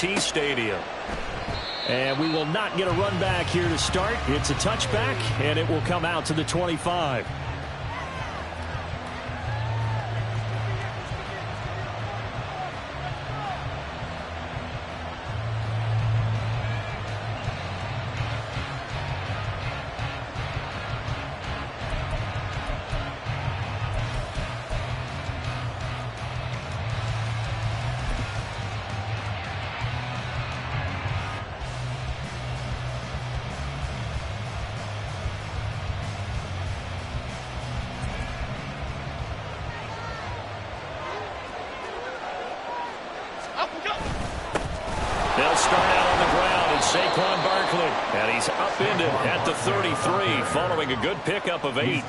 AT&T Stadium. And we will not get a run back here to start. It's a touchback, and it will come out to the 25. They'll start out on the ground, and Saquon Barkley. And he's upended at the 33, following a good pickup of 8.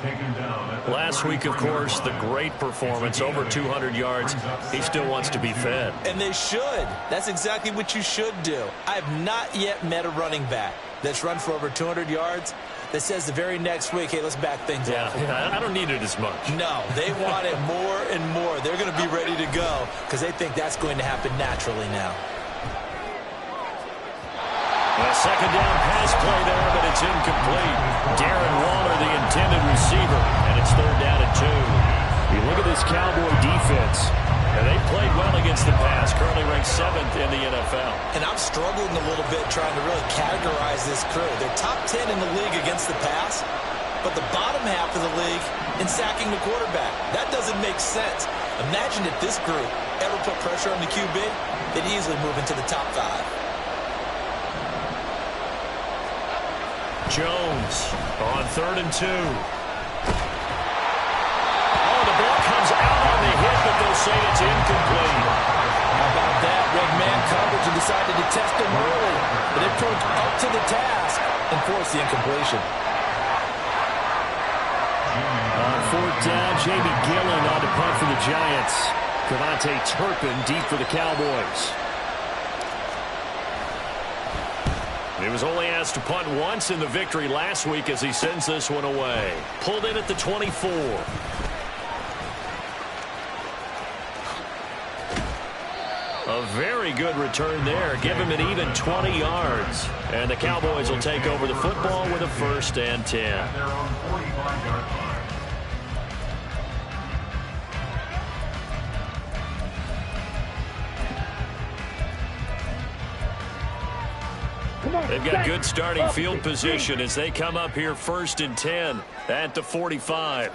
Last week, of course, the great performance, over 200 yards. He still wants to be fed. And they should. That's exactly what you should do. I have not yet met a running back that's run for over 200 yards that says the very next week, hey, let's back things up. Yeah, I don't need it as much. No, they want it more and more. They're going to be ready to go because they think that's going to happen naturally now. A second down pass play there, but it's incomplete. Darren Waller, the intended receiver, and it's third down and 2. You look at this Cowboy defense, and they played well against the pass, currently ranked 7th in the NFL. And I'm struggling a little bit trying to really categorize this crew. They're top 10 in the league against the pass, but the bottom half of the league in sacking the quarterback. That doesn't make sense. Imagine if this group ever put pressure on the QB, they'd easily move into the top 5. Jones on 3rd and 2. Oh, the ball comes out on the hit, but they'll say it's incomplete. How about that? Red man coverage and decided to test him early. But it proved up to the task and forced the incompletion. On 4th down, Jamie Gillen on to punt for the Giants. Devontae Turpin deep for the Cowboys. He was only asked to punt once in the victory last week as he sends this one away. Pulled in at the 24. A very good return there. Give him an even 20 yards. And the Cowboys will take over the football with a 1st and 10. They've got good starting field position as they come up here 1st and 10 at the 45.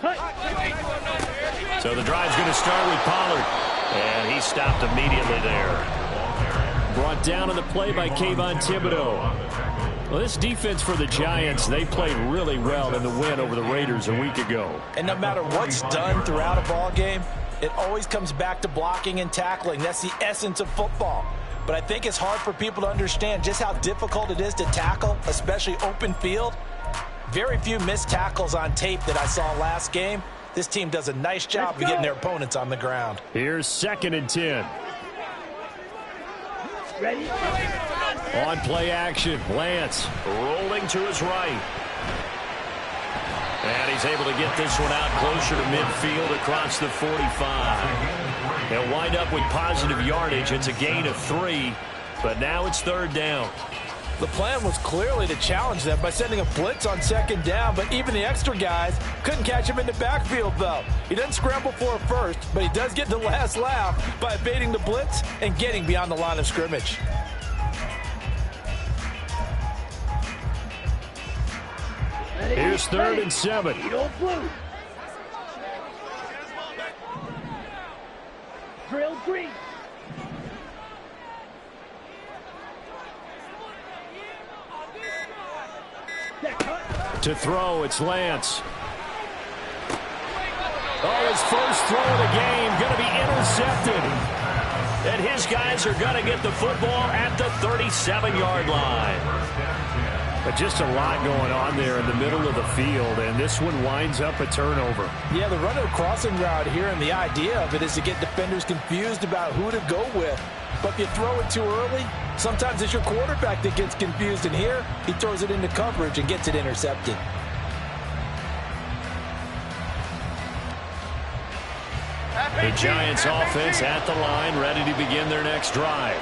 So the drive's going to start with Pollard. And he stopped immediately there. Brought down on the play by Kayvon Thibodeau. Well, this defense for the Giants, they played really well in the win over the Raiders a week ago. And no matter what's done throughout a ball game, it always comes back to blocking and tackling. That's the essence of football. But I think it's hard for people to understand just how difficult it is to tackle, especially open field. Very few missed tackles on tape that I saw last game. This team does a nice job of getting their opponents on the ground. Here's 2nd and 10. Ready? On play action, Lance rolling to his right. And he's able to get this one out closer to midfield across the 45. They'll wind up with positive yardage. It's a gain of 3, but now it's 3rd down. The plan was clearly to challenge them by sending a blitz on 2nd down, but even the extra guys couldn't catch him in the backfield, though. He doesn't scramble for a first, but he does get the last laugh by evading the blitz and getting beyond the line of scrimmage. Here's 3rd and 7. Drill green. To throw, it's Lance. Oh, his first throw of the game going to be intercepted. And his guys are going to get the football at the 37-yard line. But just a lot going on there in the middle of the field, and this one winds up a turnover. Yeah, the run of the crossing route here, and the idea of it is to get defenders confused about who to go with. But if you throw it too early, sometimes it's your quarterback that gets confused, and here he throws it into coverage and gets it intercepted. The Giants offense at the line, ready to begin their next drive.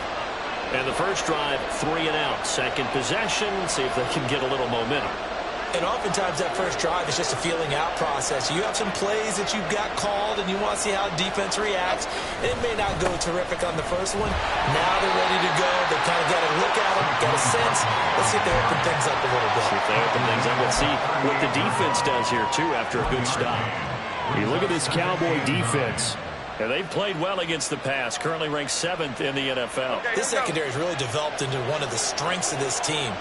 And the first drive, 3 and out. Second possession, see if they can get a little momentum. And oftentimes that first drive is just a feeling out process. You have some plays that you've got called, and you want to see how defense reacts. It may not go terrific on the first one. Now they're ready to go. They've kind of got to look at them, get a sense. Let's see if they open things up a little bit. See if they open things up. Let's see what the defense does here, too, after a good stop. You look at this Cowboy defense. And they've played well against the pass, currently ranked 7th in the NFL. This secondary has really developed into one of the strengths of this team.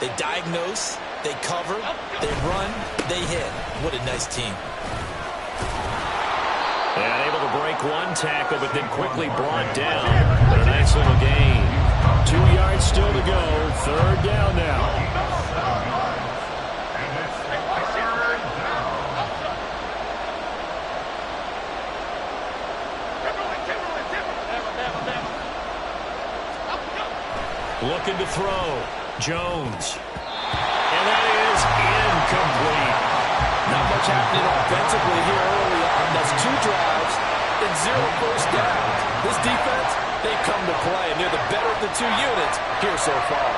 They diagnose, they cover, they run, they hit. What a nice team. And able to break one tackle, but then quickly brought down. But a nice little gain. 2 yards still to go. Third down now. Looking to throw. Jones. And that is incomplete. Not much happening offensively here early on. That's 2 drives and 0 first downs. This defense, they've come to play, and they're the better of the 2 units here so far.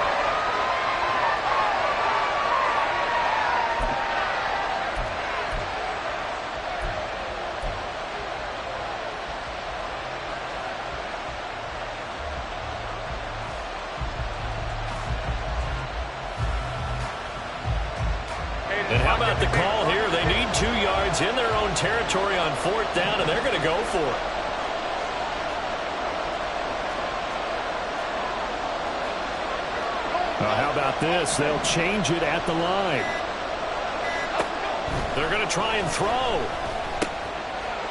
And how about the call here? They need 2 yards in their own territory on 4th down, and they're going to go for it. How about this? They'll change it at the line. They're going to try and throw.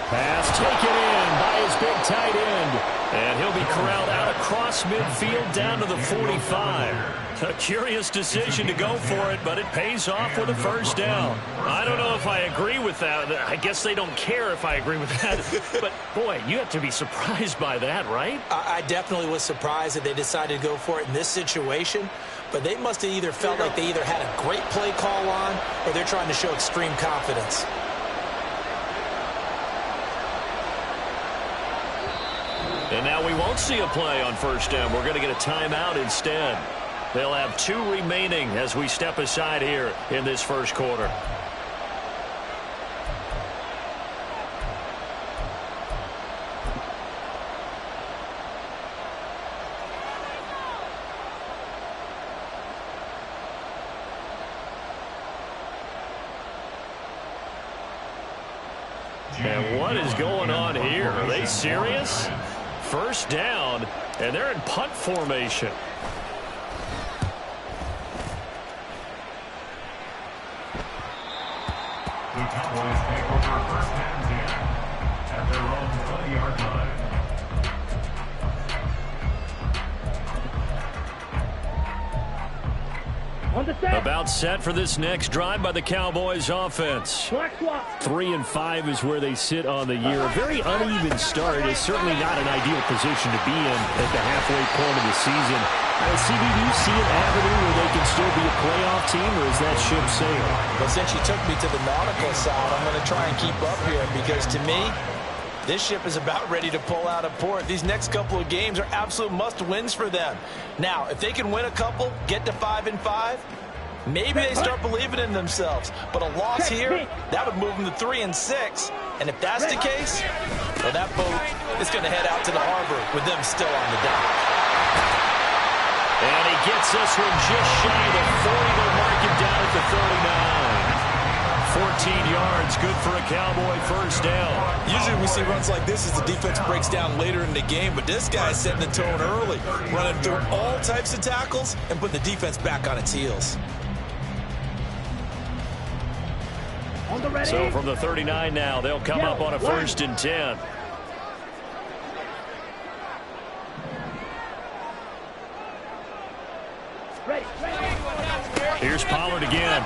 Pass taken in by his big tight end. And he'll be corralled out across midfield down to the 45. A curious decision to go for it, but it pays off with a first down. I don't know if I agree with that. I guess they don't care if I agree with that. But, boy, you have to be surprised by that, right? I definitely was surprised that they decided to go for it in this situation. But they must have either felt like they either had a great play call on or they're trying to show extreme confidence. And now we won't see a play on first down. We're going to get a timeout instead. They'll have 2 remaining as we step aside here in this first quarter. And what is going on here? Are they serious? First down, and they're in punt formation. The Cowboys take over first down here at their own 20-yard line. About set for this next drive by the Cowboys offense. 3 and 5 is where they sit on the year. A very uneven start is certainly not an ideal position to be in at the halfway point of the season. CB, do you see an avenue where they can still be a playoff team, or is that ship sailed? Well, since you took me to the nautical side, I'm going to try and keep up here because to me, this ship is about ready to pull out of port. These next couple of games are absolute must-wins for them. Now, if they can win a couple, get to 5 and 5, maybe they start believing in themselves. But a loss here, that would move them to 3 and 6. And if that's the case, well, that boat is going to head out to the harbor with them still on the dock. And he gets this one just shy of the 40. They'll mark him down at the 39. 14 yards, good for a Cowboy first down. Usually we see runs like this as the defense breaks down later in the game, but this guy's setting the tone early, running through all types of tackles and putting the defense back on its heels. So from the 39 now, they'll come up on a 1st and 10. Here's Pollard again.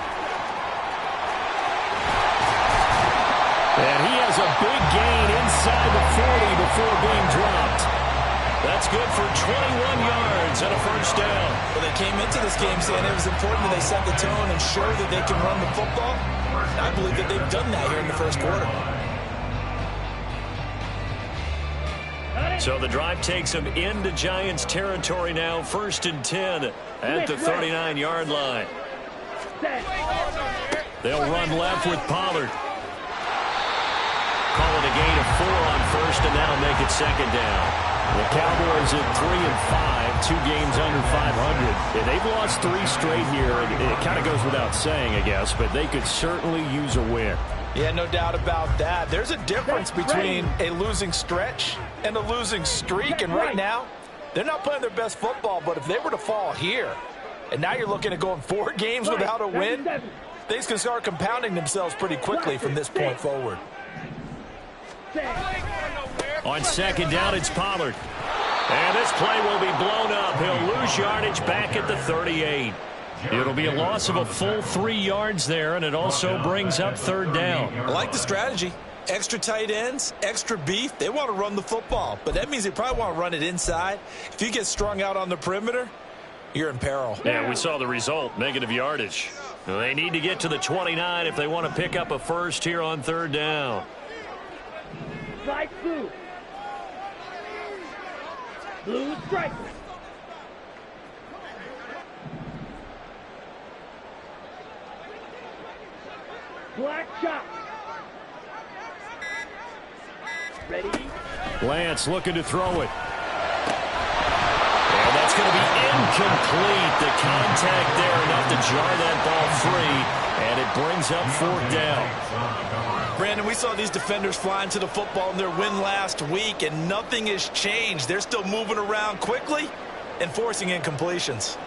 And he has a big gain inside the 40 before being dropped. That's good for 21 yards and a first down. Well, they came into this game saying it was important that they set the tone and show that they can run the football. And I believe that they've done that here in the first quarter. So the drive takes them into Giants territory now, 1st and 10 at the 39-yard line. They'll run left with Pollard. Call it a gain of 4 on 1st, and that'll make it 2nd down. The Cowboys at 3-5, 2 games under 500. Yeah, they've lost 3 straight here, and it kind of goes without saying, I guess, but they could certainly use a win. Yeah, no doubt about that. There's a difference between a losing stretch and a losing streak, and right now, they're not playing their best football, but if they were to fall here, and now you're looking at going 4 games without a win, things can start compounding themselves pretty quickly from this point forward. On 2nd down, it's Pollard. And this play will be blown up. He'll lose yardage back at the 38. It'll be a loss of a full 3 yards there, and it also brings up 3rd down. I like the strategy. Extra tight ends, extra beef. They want to run the football, but that means they probably want to run it inside. If you get strung out on the perimeter, you're in peril. Yeah, we saw the result, negative yardage. They need to get to the 29 if they want to pick up a first here on 3rd down. Slide blue. Blue strike. Black shot. Ready? Lance looking to throw it. And that's going to be incomplete. The contact there enough to jar that ball free, and it brings up 4th down. Brandon, we saw these defenders flying to the football in their win last week, and nothing has changed. They're still moving around quickly and forcing incompletions.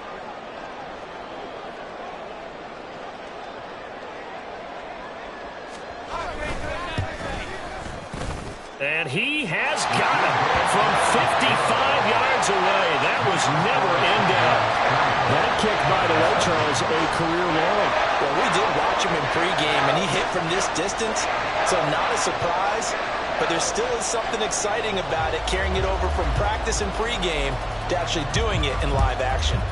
And he has got it from 55 yards away. That was never in doubt. That kick, by the way, Charles, a career long. Well, we did watch him in pregame, and he hit from this distance, so not a surprise. But there still is something exciting about it, carrying it over from practice and pregame to actually doing it in live action.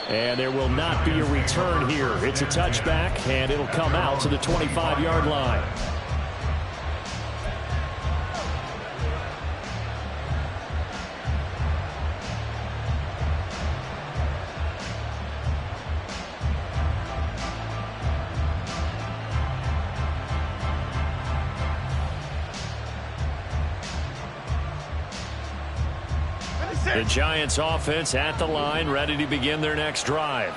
And there will not be a return here. It's a touchback, and it'll come out to the 25-yard line. The Giants offense at the line, ready to begin their next drive.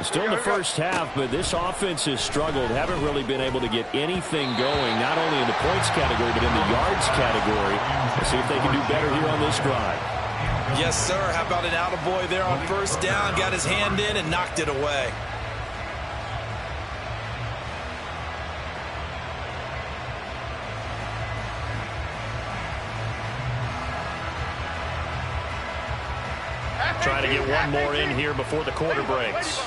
Still in the first half, but this offense has struggled. Haven't really been able to get anything going, not only in the points category, but in the yards category. Let's see if they can do better here on this drive. Yes, sir. How about an attaboy there on 1st down? Got his hand in and knocked it away. Trying to get one more in here before the quarter breaks.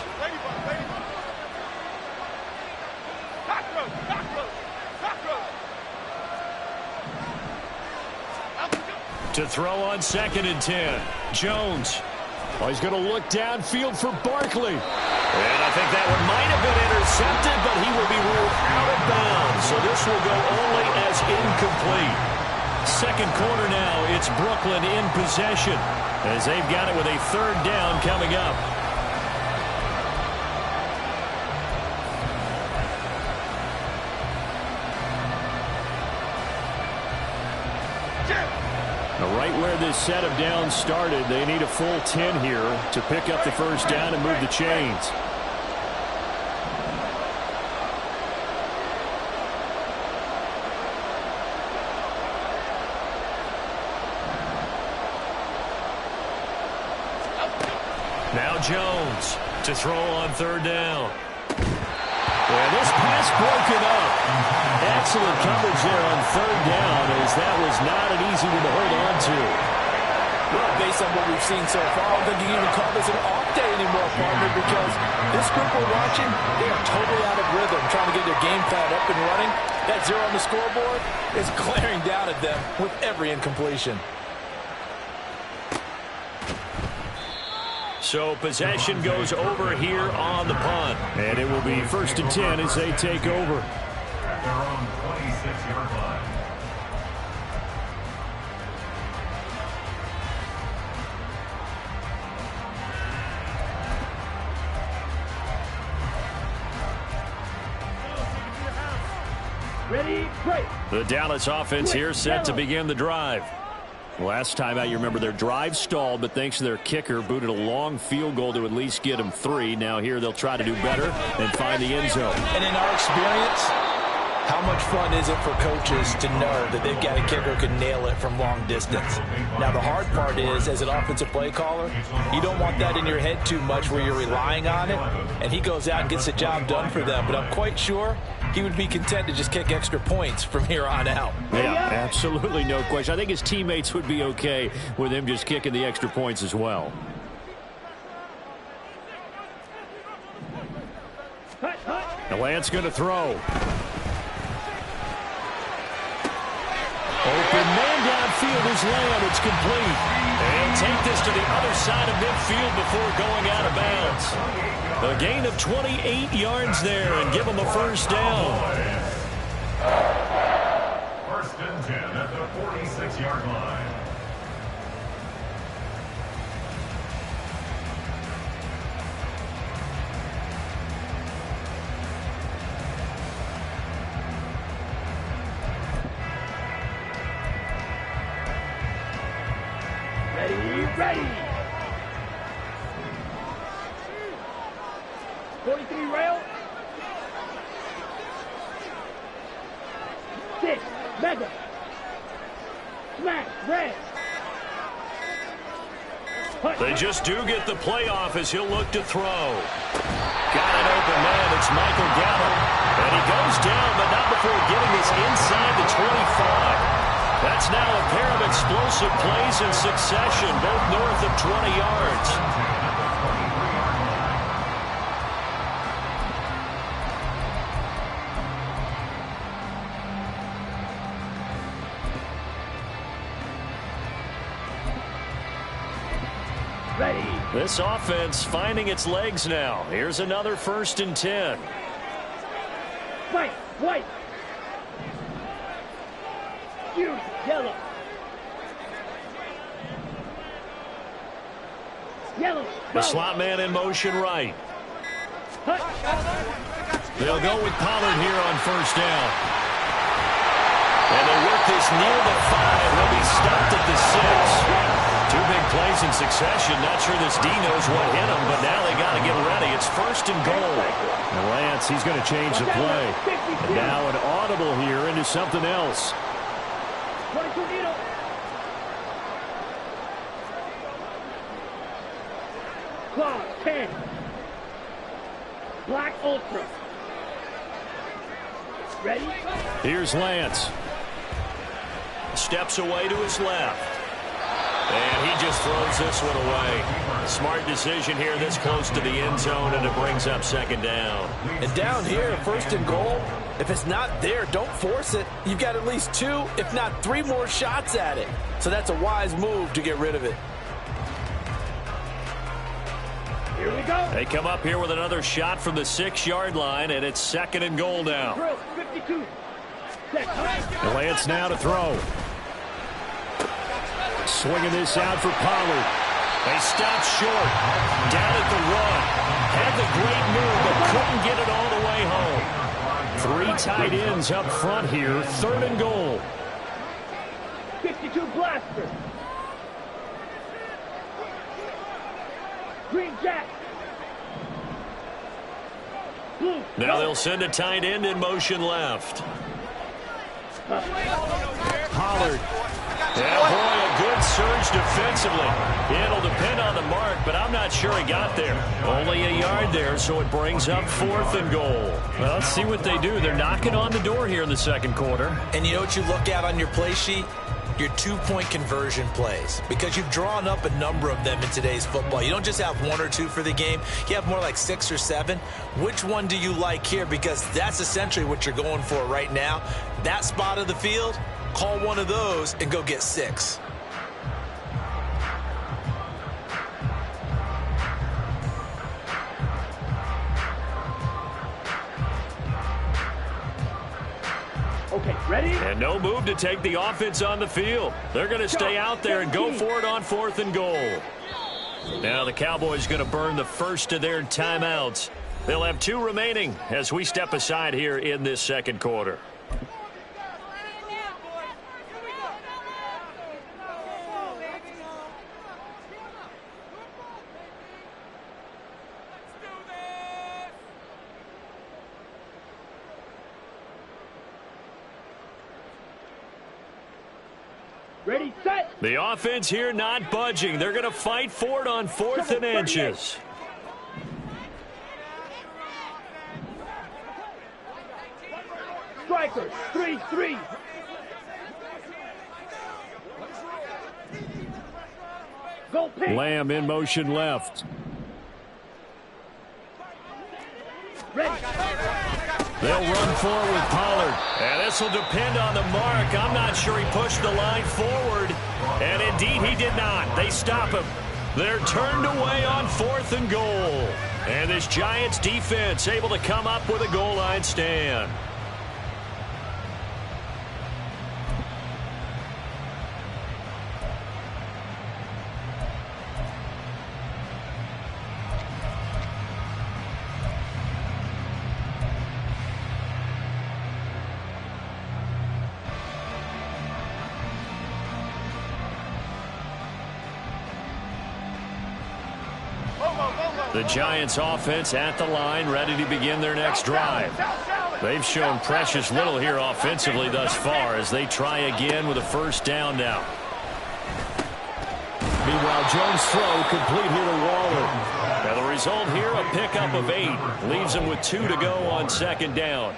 To throw on 2nd and 10. Jones. Oh, he's going to look downfield for Barkley. And I think that one might have been intercepted, but he will be ruled out of bounds. So this will go only as incomplete. 2nd quarter now, it's Brooklyn in possession, as they've got it with a 3rd down coming up. Now, right where this set of downs started, they need a full 10 here to pick up the 1st down and move the chains. Now Jones to throw on 3rd down. And this pass broken up. Excellent coverage there on 3rd down, as that was not an easy one to hold on to. Well, based on what we've seen so far, I don't think you can even call this an off day anymore, partner, because this group we're watching, they are totally out of rhythm, trying to get their game plan up and running. That 0 on the scoreboard is glaring down at them with every incompletion. So possession goes over here on the punt. And it will be 1st and 10 as they take over. At their own 26. Ready, break. The Dallas offense here set to begin the drive. Last time out, you remember their drive stalled, but thanks to their kicker, booted a long field goal to at least get them 3. Now here they'll try to do better and find the end zone. And in our experience, how much fun is it for coaches to know that they've got a kicker who can nail it from long distance? Now, the hard part is, as an offensive play caller, you don't want that in your head too much where you're relying on it, and he goes out and gets the job done for them. But I'm quite sure he would be content to just kick extra points from here on out. Yeah, absolutely no question. I think his teammates would be okay with him just kicking the extra points as well. Now Lance going to throw. Open man downfield is Lamb. It's complete. They'll take this to the other side of midfield before going out of bounds. A gain of 28 yards there and give them a first down. First and 10 at the 46-yard line. Ready. 43 rail. 6, mega. Smash, red. They just do get the playoff as he'll look to throw. Got an open man. It's Michael Gallup. And he goes down, but not before getting this inside the 25. That's now a pair of explosive plays in succession, both north of 20 yards. Ready. This offense finding its legs now. Here's another first and 10. Fight, white. Huge, yellow. Yellow. The slot man in motion right. They'll go with Pollard here on first down. And they work this near the 5. They'll be stopped at the 6. 2 big plays in succession. Not sure this D knows what hit him, but now they got to get ready. It's first and goal. And Lance, he's going to change the play. And now an audible here into something else. 22 needle. Claw 10. Black Ultra. Ready? Here's Lance. Steps away to his left. And he just throws this one away. Smart decision here this close to the end zone, and it brings up second down. And down here, first and goal, if it's not there, don't force it. You've got at least 2, if not 3 more shots at it. So that's a wise move to get rid of it. Here we go. They come up here with another shot from the 6-yard line, and it's second and goal now. Drill 52. Lance now to throw. Swinging this out for Pollard. They stop short. Down at the run. Had the great move, but couldn't get it all the way home. 3 tight ends up front here. Third and goal. 52 blaster. Green Jack. Blue. Now they'll send a tight end in motion left. Pollard. Yeah, boy, a good surge defensively. It'll depend on the mark, but I'm not sure he got there. Only a yard there, so it brings up fourth and goal. Well, let's see what they do. They're knocking on the door here in the second quarter. And you know what you look at on your play sheet? Your 2-point conversion plays, because you've drawn up a number of them in today's football. You don't just have 1 or 2 for the game. You have more like 6 or 7. Which one do you like here? Because that's essentially what you're going for right now. That spot of the field, call one of those and go get 6. Okay, ready? And no move to take the offense on the field. They're going to stay out there and go for it on fourth and goal. Now the Cowboys going to burn the first of their timeouts. They'll have 2 remaining as we step aside here in this second quarter. Ready, set. The offense here not budging. They're going to fight for it on 4th and inches. Strikers, 3-3. Go pick. Lamb in motion left. Ready. They'll run forward with Pollard. And this will depend on the mark. I'm not sure he pushed the line forward. And indeed he did not. They stop him. They're turned away on 4th and goal. And this Giants defense able to come up with a goal line stand. The Giants offense at the line, ready to begin their next drive. They've shown precious little here offensively thus far as they try again with a first down now. Meanwhile, Jones' throw complete here to Waller. Now the result here, a pickup of 8. Leaves him with 2 to go on 2nd down.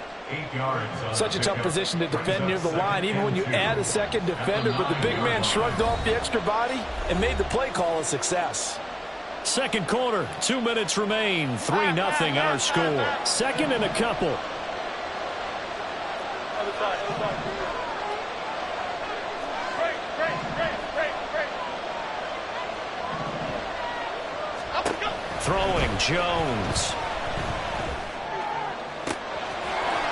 Such a tough position to defend near the line, even when you add a second defender, but the big man shrugged off the extra body and made the play call a success. Second quarter, 2 minutes remain. 3-0 our score. Second and a couple. Throwing Jones.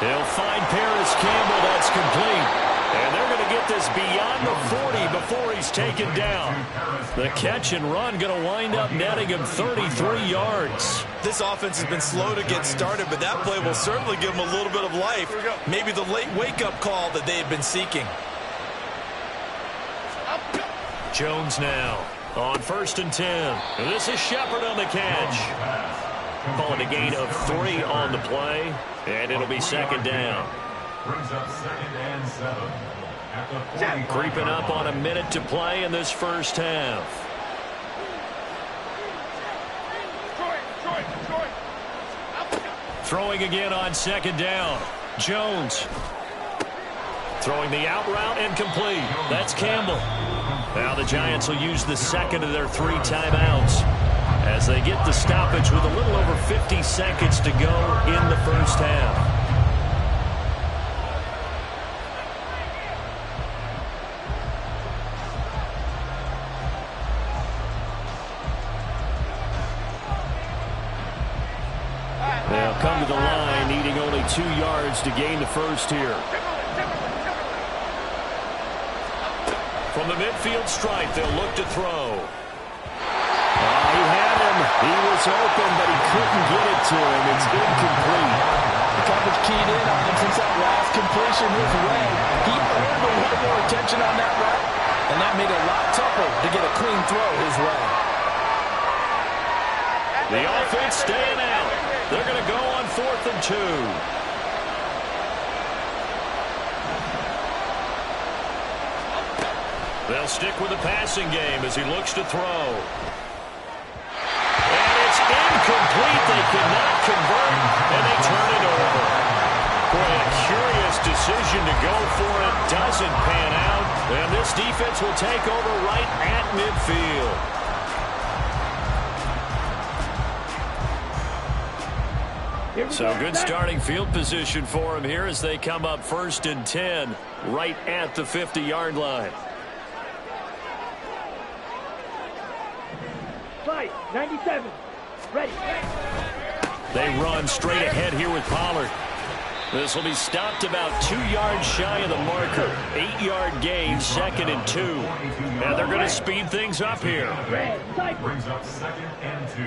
He'll find Paris Campbell. That's complete. And they're going to get this beyond the 40 before he's taken down. The catch and run going to wind up netting him 33 yards. This offense has been slow to get started, but that play will certainly give them a little bit of life. Maybe the late wake-up call that they've been seeking. Jones now on 1st and 10. This is Shepard on the catch. Calling a gain of 3 on the play, and it'll be 2nd down. Brings up 2nd and 7. At the 40. Creeping up on a minute to play in this first half. Throwing again on 2nd down. Jones. Throwing the out route and complete. That's Campbell. Now the Giants will use the second of their 3 timeouts as they get the stoppage with a little over 50 seconds to go in the first half. They'll come to the line, needing only 2 yards to gain the first here. From the midfield stripe, they'll look to throw. He had him. He was open, but he couldn't get it to him. It's incomplete. The coverage keyed in on him since that last completion his way. He earned a little more attention on that route, and that made it a lot tougher to get a clean throw his way. The offense staying out. They're going to go on 4th and 2. They'll stick with the passing game as he looks to throw. And it's incomplete. They cannot convert, and they turn it over. Boy, a curious decision to go for it. Doesn't pan out, and this defense will take over right at midfield. So good starting field position for him here as they come up 1st and 10 right at the 50-yard line. Fight, 97. Ready. They run straight ahead here with Pollard. This will be stopped about 2 yards shy of the marker. 8-yard gain, 2nd and 2. And they're going to speed things up here. Brings up 2nd and 2.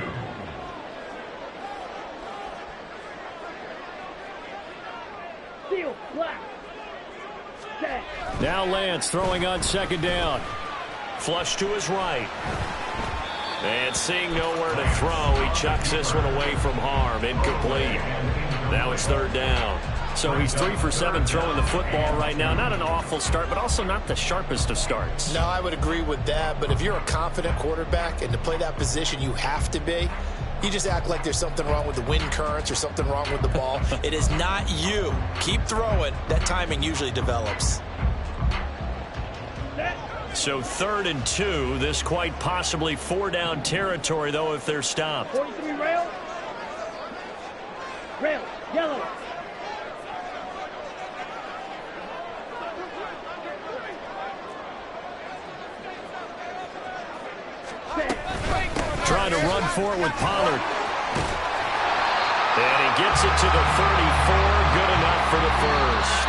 Seal, black. Set. Now Lance throwing on 2nd down. Flush to his right. And seeing nowhere to throw, he chucks this one away from harm. Incomplete. Now it's 3rd down. So he's 3 for 7 throwing the football right now. Not an awful start, but also not the sharpest of starts. No, I would agree with that. But if you're a confident quarterback and to play that position, you have to be. You just act like there's something wrong with the wind currents or something wrong with the ball. It is not you. Keep throwing. That timing usually develops. So 3rd and 2. This quite possibly 4-down territory, though, if they're stopped. 43 rail. Rail. Yellow. Trying to run for it with Pollard. And he gets it to the 34. Good enough for the first.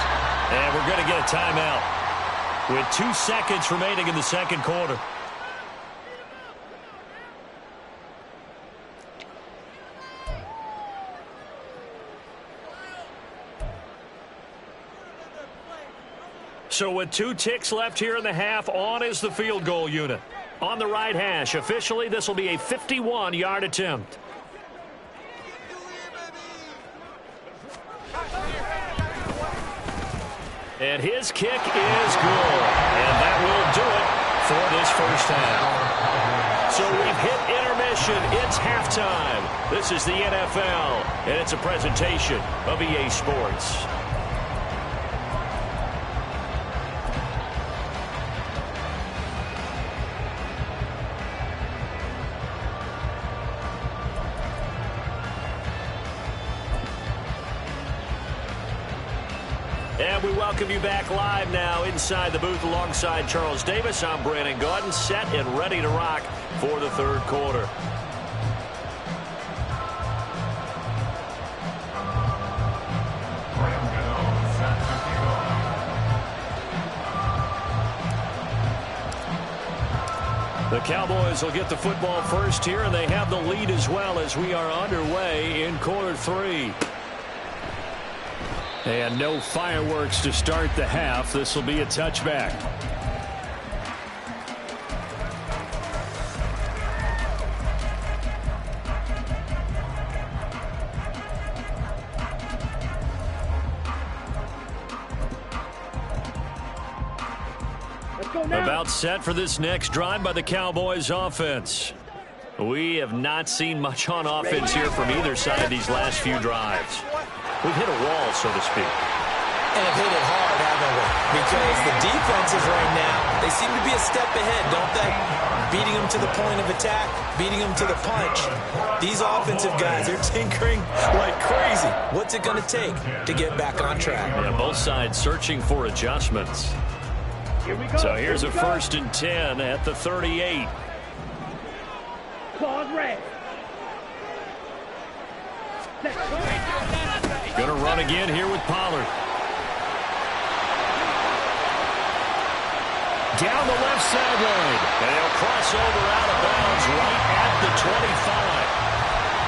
And we're going to get a timeout with 2 seconds remaining in the second quarter. So with 2 ticks left here in the half, on is the field goal unit. On the right hash, officially, this will be a 51-yard attempt. And his kick is good. And that will do it for this first half. So we've hit intermission. It's halftime. This is the NFL, and it's a presentation of EA Sports. And we welcome you back live now inside the booth alongside Charles Davis. I'm Brandon Gaudin, set and ready to rock for the third quarter. The Cowboys will get the football first here, and they have the lead as well as we are underway in quarter 3. And no fireworks to start the half. This will be a touchback. Let's go now. About set for this next drive by the Cowboys offense. We have not seen much on offense here from either side these last few drives. We've hit a wall, so to speak. And have hit it hard, haven't we? Because the defenses right now, they seem to be a step ahead, don't they? Beating them to the point of attack, beating them to the punch. These offensive guys, they're tinkering like crazy. What's it going to take to get back on track? Yeah, both sides searching for adjustments. Here we go. So here's a Here we go. 1st and 10 at the 38. Claws red. Going to run again here with Pollard. Down the left sideline. And he'll cross over out of bounds right at the 25.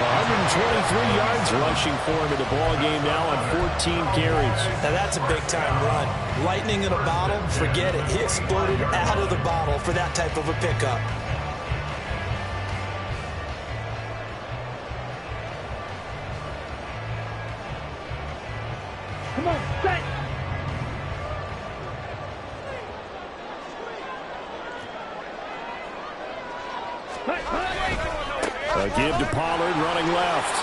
123 yards rushing for him in the ball game now on 14 carries. Now that's a big-time run. Lightning in a bottle, forget it. He exploded out of the bottle for that type of a pickup. Come on, set. A give to Pollard running left.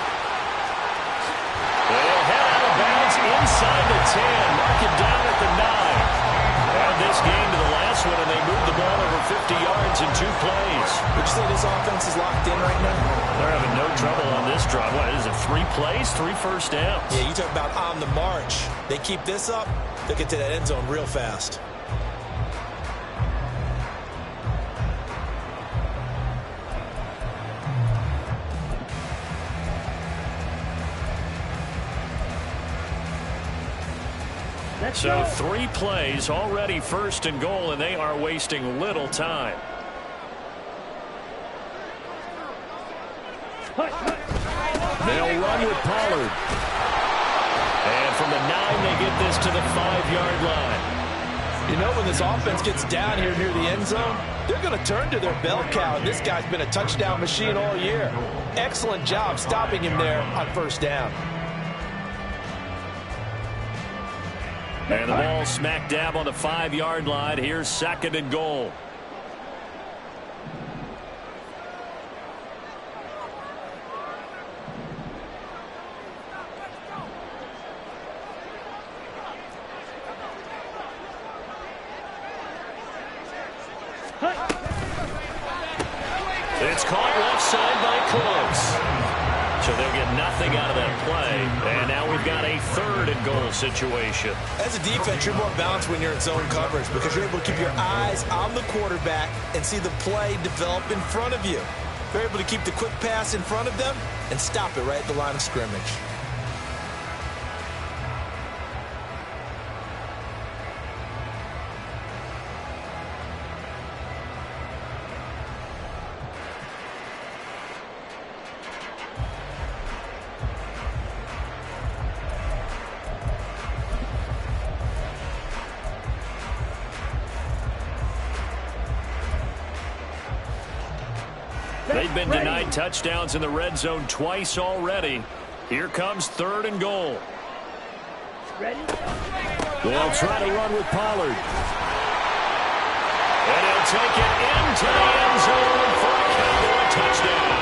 They'll head out of bounds inside the 10. Mark it down at the 9. And this game to the last one, and they moved the ball over 50 yards in 2 plays. Would you say this offense is locked in right now? They're having no trouble on this drive. What is it, 3 plays, 3 first downs? Yeah, you talk about on the march. They keep this up, they'll get to that end zone real fast. So 3 plays, already 1st and goal, and they are wasting little time. They'll run with Pollard. And from the 9, they get this to the 5-yard line. You know, when this offense gets down here near the end zone, they're going to turn to their bell cow, and this guy's been a touchdown machine all year. Excellent job stopping him there on 1st down. And the ball smack dab on the 5-yard line. Here's 2nd and goal. It's caught left side by Close. So they'll get nothing out of that play. And now we've got a 3rd and goal situation. As a defense, you're more balanced when you're in zone coverage because you're able to keep your eyes on the quarterback and see the play develop in front of you. You're able to keep the quick pass in front of them and stop it right at the line of scrimmage. They've been denied touchdowns in the red zone twice already. Here comes 3rd and goal. Ready? They'll try to run with Pollard. And he'll take it into the end zone for a Cowboy touchdown.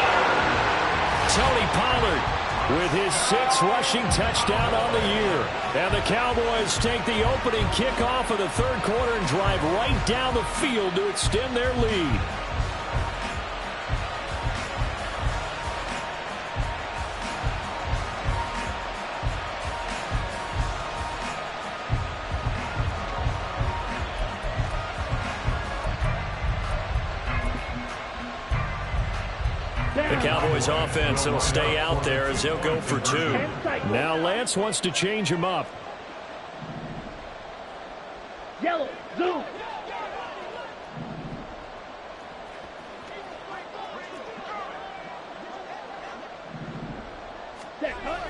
Tony Pollard with his 6th rushing touchdown on the year. And the Cowboys take the opening kickoff of the 3rd quarter and drive right down the field to extend their lead. The Cowboys offense will stay out there as they'll go for 2. Now Lance wants to change him up. Yellow, zoom.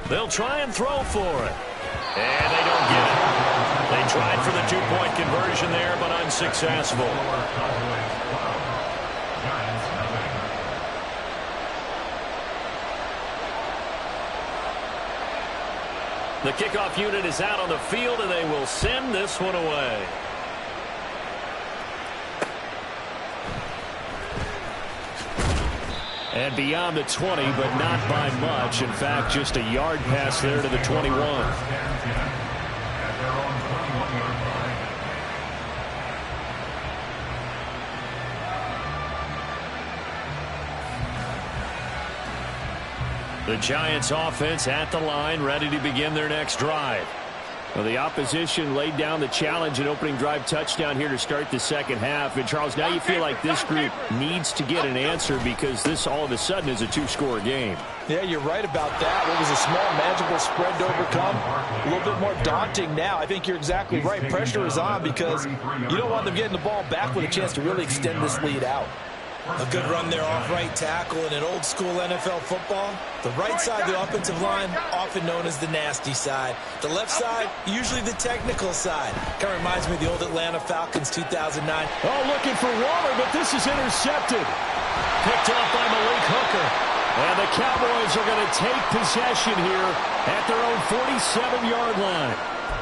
They'll try and throw for it. And they don't get it. They tried for the 2-point conversion there, but unsuccessful. The kickoff unit is out on the field, and they will send this one away. And beyond the 20, but not by much. In fact, just a yard pass there to the 21. The Giants offense at the line, ready to begin their next drive. Well, the opposition laid down the challenge and opening drive touchdown here to start the 2nd half. And, Charles, now you feel like this group needs to get an answer because this all of a sudden is a 2-score game. Yeah, you're right about that. What was a small, manageable spread to overcome, a little bit more daunting now. I think you're exactly right. Pressure is on because you don't want them getting the ball back with a chance to really extend this lead out. A good run there off right tackle in an old-school NFL football. The right side of the offensive line, often known as the nasty side. The left side, usually the technical side. Kind of reminds me of the old Atlanta Falcons 2009. Oh, looking for Waller, but this is intercepted. Picked off by Malik Hooker. And the Cowboys are going to take possession here at their own 47-yard line.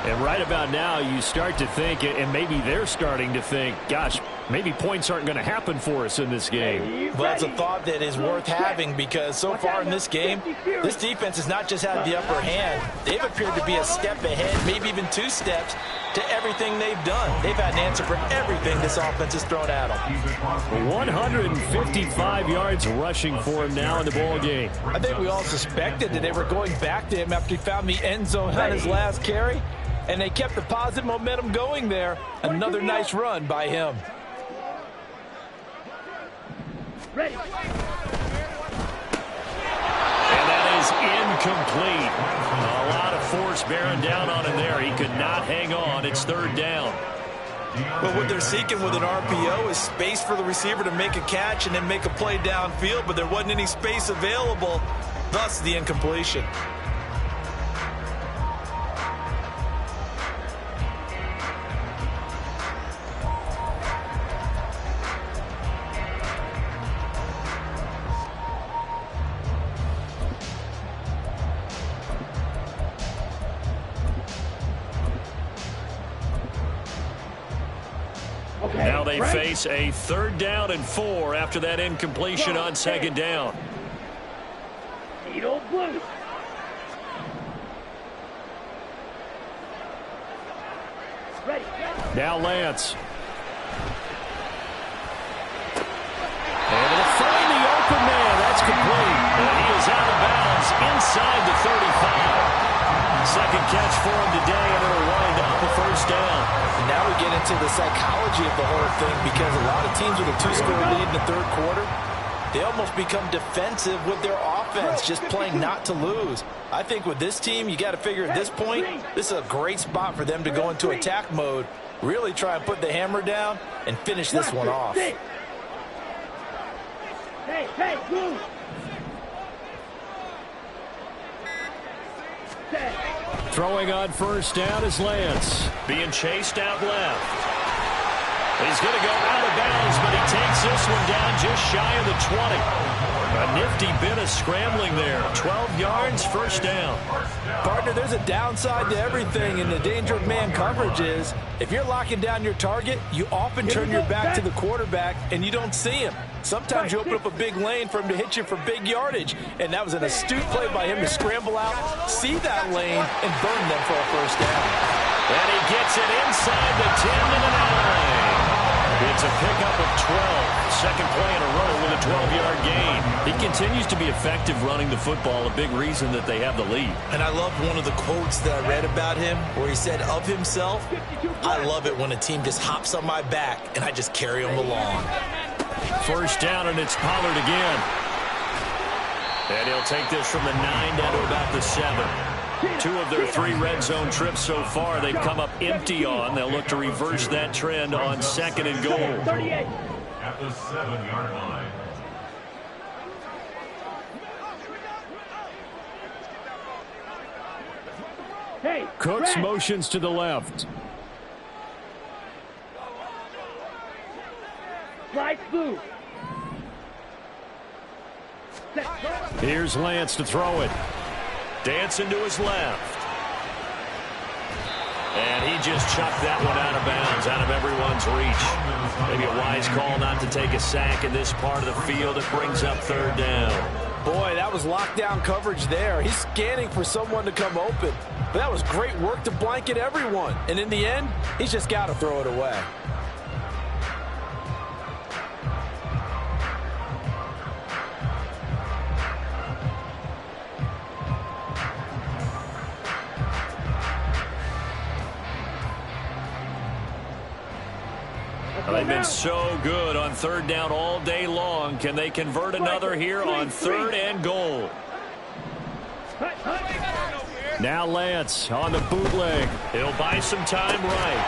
And right about now, you start to think, and maybe they're starting to think, gosh, maybe points aren't going to happen for us in this game. Well, it's a thought that is worth having because so far in this game, this defense has not just had the upper hand. They've appeared to be a step ahead, maybe even 2 steps to everything they've done. They've had an answer for everything this offense has thrown at them. 155 yards rushing for him now in the ball game. I think we all suspected that they were going back to him after he found the end zone on his last carry. And they kept the positive momentum going there. Another nice run by him. Ready. And that is incomplete. A lot of force bearing down on him there. He could not hang on. It's 3rd down. But what they're seeking with an RPO is space for the receiver to make a catch and then make a play downfield. But there wasn't any space available, thus the incompletion. Now they face a 3rd down and 4 after that incompletion on 2nd down. Edo Blue. Ready. Now Lance. And to find the open man. That's complete. And he is out of bounds inside the 35. Second catch for him today, and it'll wind up a 1st down. And now we get into the psychology of the whole thing, because a lot of teams with a 2-score lead in the 3rd quarter, they almost become defensive with their offense, just playing not to lose. I think with this team, you got to figure at this point, this is a great spot for them to go into attack mode, really try and put the hammer down and finish this one off. Hey, move. Throwing on 1st down is Lance. Being chased out left. He's going to go out of bounds, but he takes this one down just shy of the 20. A nifty bit of scrambling there. 12 yards, 1st down. Partner, there's a downside to everything, and the danger of man coverage is if you're locking down your target, you often turn your back to the quarterback and you don't see him. Sometimes you open up a big lane for him to hit you for big yardage, and that was an astute play by him to scramble out, see that lane, and burn them for a 1st down. And he gets it inside the 10 to the 9. It's a pickup of 12. Second play in a row with a 12-yard gain. He continues to be effective running the football, a big reason that they have the lead. And I love one of the quotes that I read about him where he said of himself, I love it when a team just hops on my back and I just carry them along. 1st down, and it's Pollard again. And he'll take this from the 9 down to about the 7. 2 of their 3 red zone trips so far, they've come up empty on. They'll look to reverse that trend on 2nd and goal. 38. At the 7-yard line. Hey, Cooks red. motions to the left. Slide blue. Here's Lance to throw it. Dancing to his left. And he just chucked that one out of bounds, out of everyone's reach. Maybe a wise call not to take a sack in this part of the field. It brings up 3rd down. Boy, that was lockdown coverage there. He's scanning for someone to come open. But that was great work to blanket everyone. And in the end, he's just got to throw it away. They've been so good on 3rd down all day long. Can they convert another here on 3rd and goal? Now Lance on the bootleg. He'll buy some time right.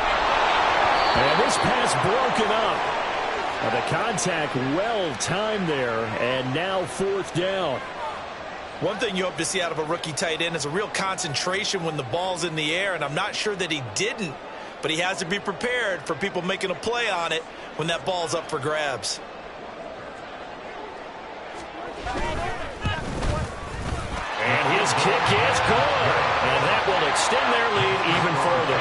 And this pass broken up. The contact well timed there, and now 4th down. One thing you hope to see out of a rookie tight end is a real concentration when the ball's in the air, and I'm not sure that he didn't. But he has to be prepared for people making a play on it when that ball's up for grabs. And his kick is good. And that will extend their lead even further.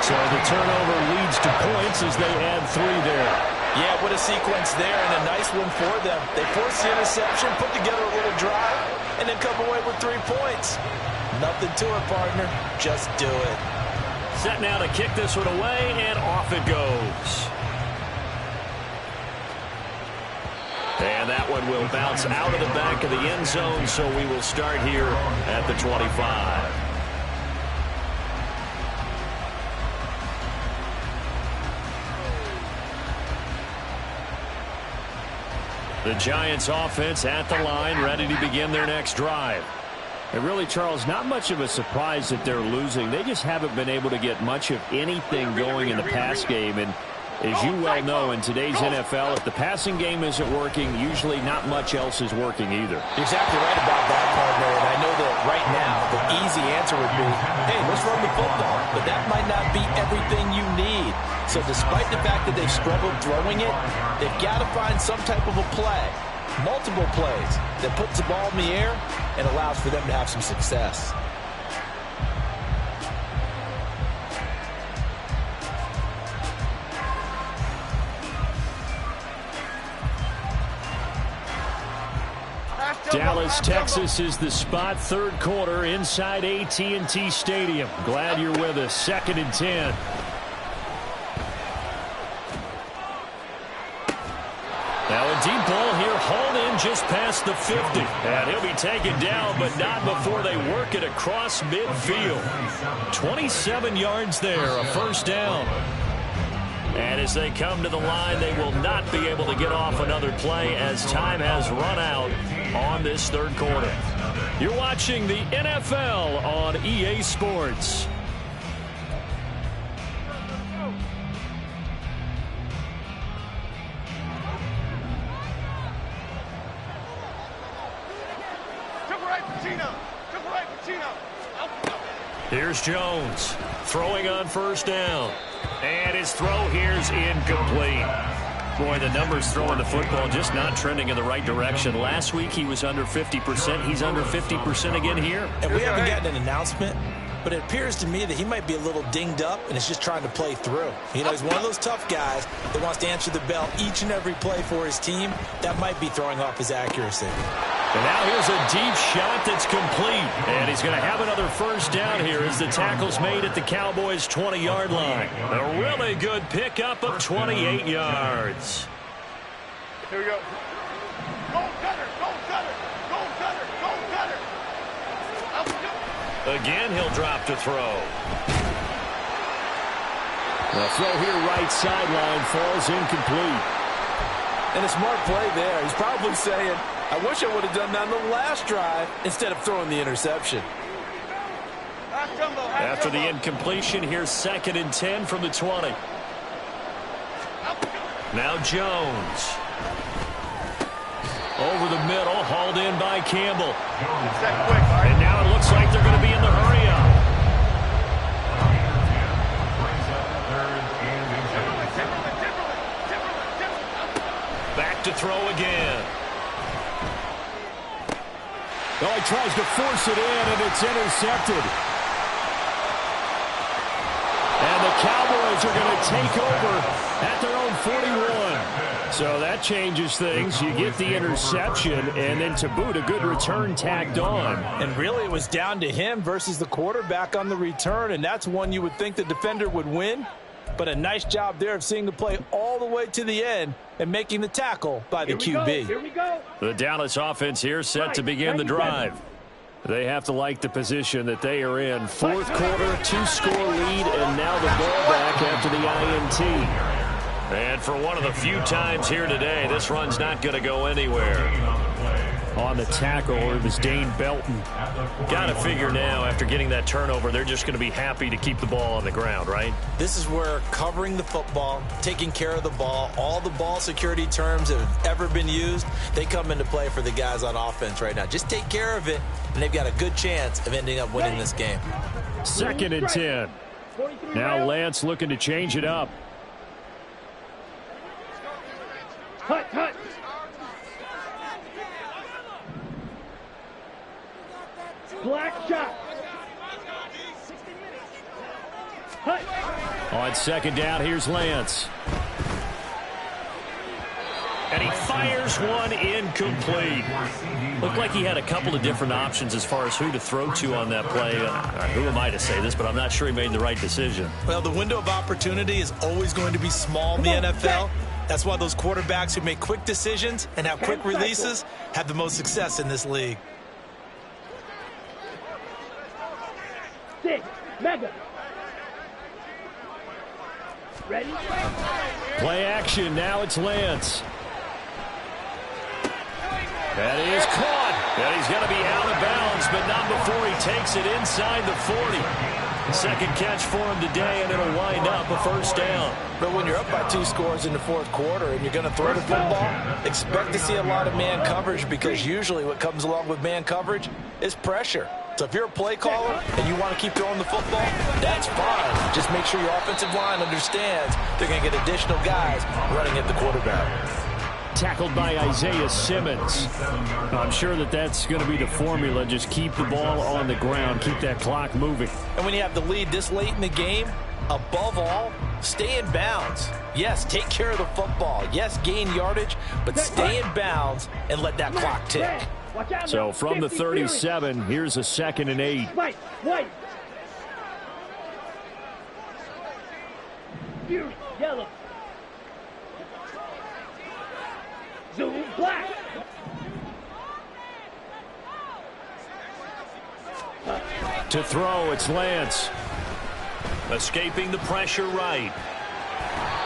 So the turnover leads to points as they add 3 there. Yeah, what a sequence there, and a nice one for them. They force the interception, put together a little drive, and then come away with 3 points. Nothing to it, partner. Just do it. Set now to kick this one away, and off it goes. And that one will bounce out of the back of the end zone, so we will start here at the 25. The Giants offense at the line, ready to begin their next drive. And really, Charles, not much of a surprise that they're losing. They just haven't been able to get much of anything going in the pass game. And as you well know, in today's NFL, if the passing game isn't working, usually not much else is working either. You're exactly right about that, partner. And I know that right now the easy answer would be, hey, let's run the football. But that might not be everything you need. So despite the fact that they've struggled throwing it, they've got to find some type of a play, multiple plays, that puts the ball in the air and allows for them to have some success. Dallas, Texas is the spot, third quarter inside AT&T Stadium. Glad you're with us. 2nd and 10. Now a deep ball here, hauled in just past the 50. And he'll be taken down, but not before they work it across midfield. 27 yards there, a first down. And as they come to the line, they will not be able to get off another play as time has run out on this third quarter. You're watching the NFL on EA Sports. Here's Jones throwing on first down. And his throw here's incomplete. Boy, the numbers throwing the football just not trending in the right direction. Last week he was under 50%. He's under 50% again here. And we haven't gotten an announcement, but it appears to me that he might be a little dinged up and is just trying to play through. You know, he's one of those tough guys that wants to answer the bell each and every play for his team. That might be throwing off his accuracy. And now here's a deep shot that's complete. And he's going to have another first down here as the tackle's made at the Cowboys' 20-yard line. A really good pickup of 28 yards. Here we go. Go cutter, go cutter, go cutter, go cutter. Again, he'll drop to throw. The throw here right sideline falls incomplete. And a smart play there. He's probably saying, I wish I would have done that on the last drive instead of throwing the interception. After the incompletion, here's 2nd and 10 from the 20. Now Jones. Over the middle, hauled in by Campbell. And now it looks like they're going to be in the hurry-up. Back to throw again. Oh, he tries to force it in, and it's intercepted. And the Cowboys are going to take over at their own 41. So that changes things. You get the interception, and then to boot, a good return tagged on. And really, it was down to him versus the quarterback on the return, and that's one you would think the defender would win. But a nice job there of seeing the play all the way to the end and making the tackle by the QB. Here we go. The Dallas offense here set to begin the drive. They have to like the position that they are in. Fourth quarter, 2-score lead, and now the ball back after the INT. And for one of the few times here today, this run's not going to go anywhere. On the tackle, it was Dane Belton. Got to figure now, after getting that turnover, they're just going to be happy to keep the ball on the ground, right? This is where covering the football, taking care of the ball, all the ball security terms that have ever been used, they come into play for the guys on offense right now. Just take care of it, and they've got a good chance of ending up winning this game. 2nd and 10. Now Lance looking to change it up. Hut, hut. Black shot. Hut. On 2nd down, here's Lance. And he fires one incomplete. Looked like he had a couple of different options as far as who to throw to on that play. Who am I to say this, but I'm not sure he made the right decision. Well, the window of opportunity is always going to be small in the NFL. That's why those quarterbacks who make quick decisions and have quick releases have the most success in this league. 6, mega. Ready? Play action, now it's Lance. That is caught. And he's going to be out of bounds, but not before he takes it inside the 40. Second catch for him today, and it'll wind up a first down. But when you're up by 2 scores in the fourth quarter and you're going to throw the football, expect to see a lot of man coverage, because usually what comes along with man coverage is pressure. So if you're a play caller and you want to keep throwing the football, that's fine. Just make sure your offensive line understands they're going to get additional guys running at the quarterback. Tackled by Isaiah Simmons. I'm sure that's going to be the formula. Just keep the ball on the ground. Keep that clock moving. And when you have the lead this late in the game, above all, stay in bounds. Yes, take care of the football. Yes, gain yardage, but stay in bounds and let that clock tick. Watch out So now. from the 50 37, here's a 2nd and 8. White. Fierce. Yellow. Zoom. Black. To throw, it's Lance. Escaping the pressure right.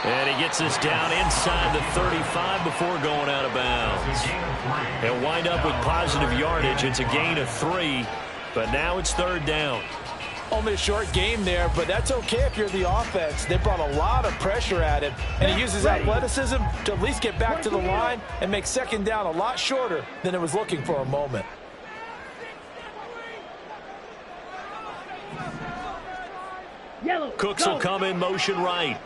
And he gets this down inside the 35 before going out of bounds. He'll wind up with positive yardage. It's a gain of 3, but now it's 3rd down. Only a short game there, but that's okay if you're the offense. They brought a lot of pressure at him, and he uses athleticism to at least get back to the line and make 2nd down a lot shorter than it was looking for a moment. Yellow. Cooks Go. will come in motion right.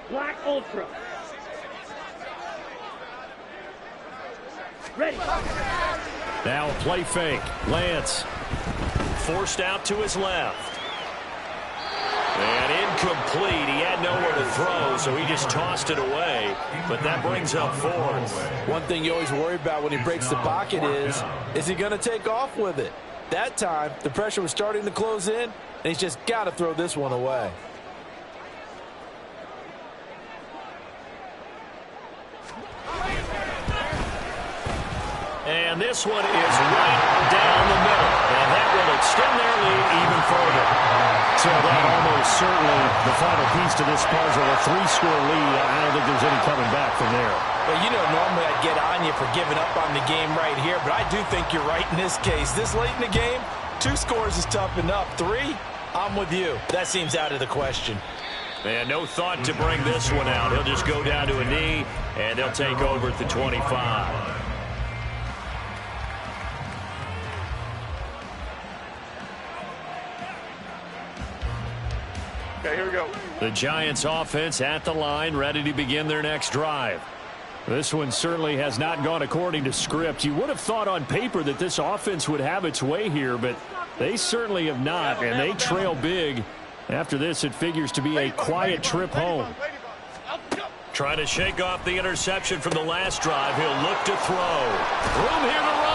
Black Ultra. Ready. Now a play fake. Lance forced out to his left. And incomplete. He had nowhere to throw, so he just tossed it away. But that brings up 4th. One thing you always worry about when he breaks the pocket is he going to take off with it? That time, the pressure was starting to close in, and he's just got to throw this one away. And this one is right down the middle. And that will extend their lead even further. So that almost certainly the final piece to this puzzle, a 3-score lead. I don't think there's any coming back from there. Well, you know, normally I'd get on you for giving up on the game right here, but I do think you're right in this case. This late in the game, 2 scores is tough enough. 3, I'm with you. That seems out of the question. And no thought to bring this one out. He'll just go down to a knee, and they'll take over at the 25. Okay, here we go. The Giants offense at the line, ready to begin their next drive. This one certainly has not gone according to script. You would have thought on paper that this offense would have its way here, but they certainly have not, and they trail big. After this, it figures to be a quiet trip home. Trying to shake off the interception from the last drive. He'll look to throw. Room here to run.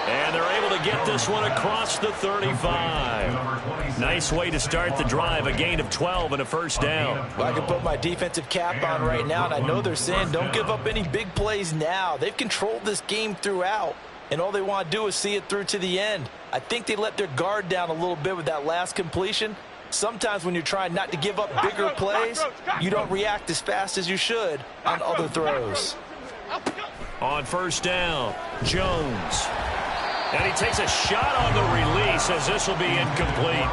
And they're able to get this one across the 35. Nice way to start the drive. A gain of 12 and a 1st down. Well, I can put my defensive cap on right now, and I know they're saying don't give up any big plays now. They've controlled this game throughout, and all they want to do is see it through to the end. I think they let their guard down a little bit with that last completion. Sometimes when you're trying not to give up bigger plays, you don't react as fast as you should on other throws. On 1st down, Jones. And he takes a shot on the release as this will be incomplete.